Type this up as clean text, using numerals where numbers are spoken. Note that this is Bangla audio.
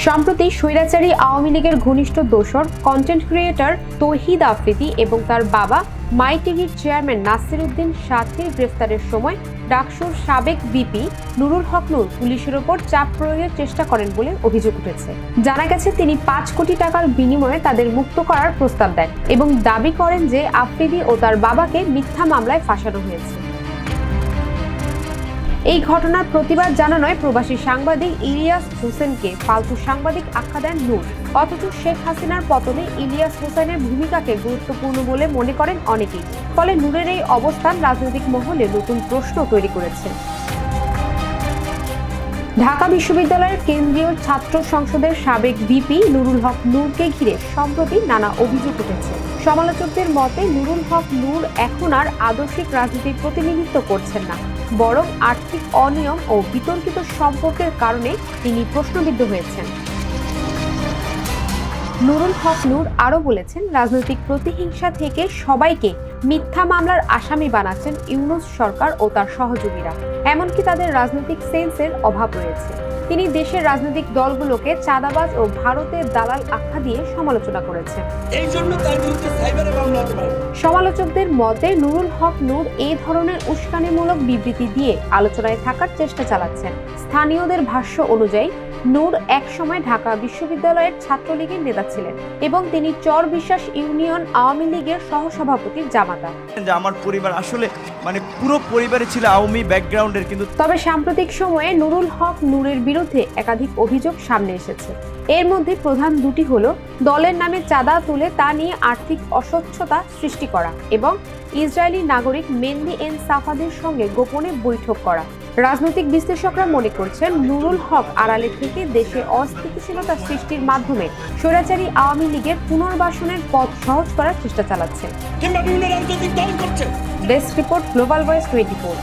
সম্প্রতি স্বৈরাচারী আওয়ামী লীগের ঘনিষ্ঠ দোসর কন্টেন্ট ক্রিয়েটর তৌহিদ আফ্রিদি এবং তার বাবা মাই টিভির চেয়ারম্যান নাসির উদ্দিন সাথীর গ্রেফতারের সময় ডাকসুর সাবেক ভিপি নুরুল হক নূর পুলিশের ওপর চাপ প্রয়োগের চেষ্টা করেন বলে অভিযোগ উঠেছে। জানা গেছে তিনি ৫ কোটি টাকার বিনিময়ে তাদের মুক্ত করার প্রস্তাব দেন এবং দাবি করেন যে আফ্রিদি ও তার বাবাকে মিথ্যা মামলায় ফাঁসানো হয়েছে। এই ঘটনার প্রতিবাদ জানানোয় প্রবাসী সাংবাদিক ইলিয়াস হোসেনকে ফালতু সাংবাদিক আখ্যা দেন নূর। অথচ শেখ হাসিনার পতনে ইলিয়াস হোসেনের ভূমিকাকে গুরুত্বপূর্ণ বলে মনে করেন অনেকেই। ফলে নূরের এই অবস্থান রাজনৈতিক মহলে নতুন প্রশ্ন তৈরি করেছে। ঢাকা বিশ্ববিদ্যালয়ের কেন্দ্রীয় ছাত্র সংসদের সাবেক ভিপি নুরুল হক নূরকে ঘিরে সম্প্রতি নানা অভিযোগ উঠেছে। সমালোচকদের মতে নুরুল হক নূর এখন আর আদর্শিক রাজনীতির প্রতিনিধিত্ব করছেন না, বরং আর্থিক অনিয়ম ও বিতর্কিত সম্পর্কের কারণে তিনি প্রশ্নবিদ্ধ হয়েছেন। নুরুল হক নূর আরও বলেছেন, রাজনৈতিক প্রতিহিংসা থেকে সবাইকে মিথ্যা মামলার আসামি বানাচ্ছেন ইউনূস সরকার ও তার সহযোগীরা। এমনকি তাদের রাজনৈতিক সেন্সের অভাব রয়েছে। তিনি দেশের রাজনৈতিক দলগুলোকে চাঁদাবাজ ও ভারতের দালাল আখ্যা দিয়ে সমালোচনা করেছেন। এই জন্য তার বিরুদ্ধে সাইবারে মামলা হতে পারে। সমালোচকদের মতে নুরুল হক নূর এই ধরনের উস্কানিমূলক বিবৃতি দিয়ে আলোচনায় থাকার চেষ্টা চালাচ্ছেন। স্থানীয়দের ভাষ্য অনুযায়ী নূর একসময় ঢাকা বিশ্ববিদ্যালয়ের ছাত্রলীগের নেতা ছিলেন এবং তিনি চর বিশ্বাস ইউনিয়ন আওয়ামী লীগের সহসভাপতির জামাতা। আমার পরিবার আসলে পুরো পরিবারে ছিল আওয়ামী ব্যাকগ্রাউন্ডের। কিন্তু তবে সাম্প্রতিক সময়ে নুরুল হক নূরের বিরুদ্ধে একাধিক অভিযোগ সামনে এসেছে। এর মধ্যে প্রধান দুটি হলো দলের নামে চাঁদা তুলে তা নিয়ে আর্থিক অস্বচ্ছতা সৃষ্টি করা এবং ইসরায়েলি নাগরিক মেহেদী এন সাফাদের সঙ্গে গোপনে বৈঠক করা। রাজনৈতিক বিশ্লেষকরা মনে করছেন নুরুল হক আড়ালে থেকে দেশে অস্থিতিশীলতা সৃষ্টির মাধ্যমে স্বৈরাচারী আওয়ামী লীগের পুনর্বাসনের পথ সহজ করার চেষ্টা চালাচ্ছেন। কিংবা বিভিন্ন রাজনৈতিক দল করছে। Desk report, global voice 24।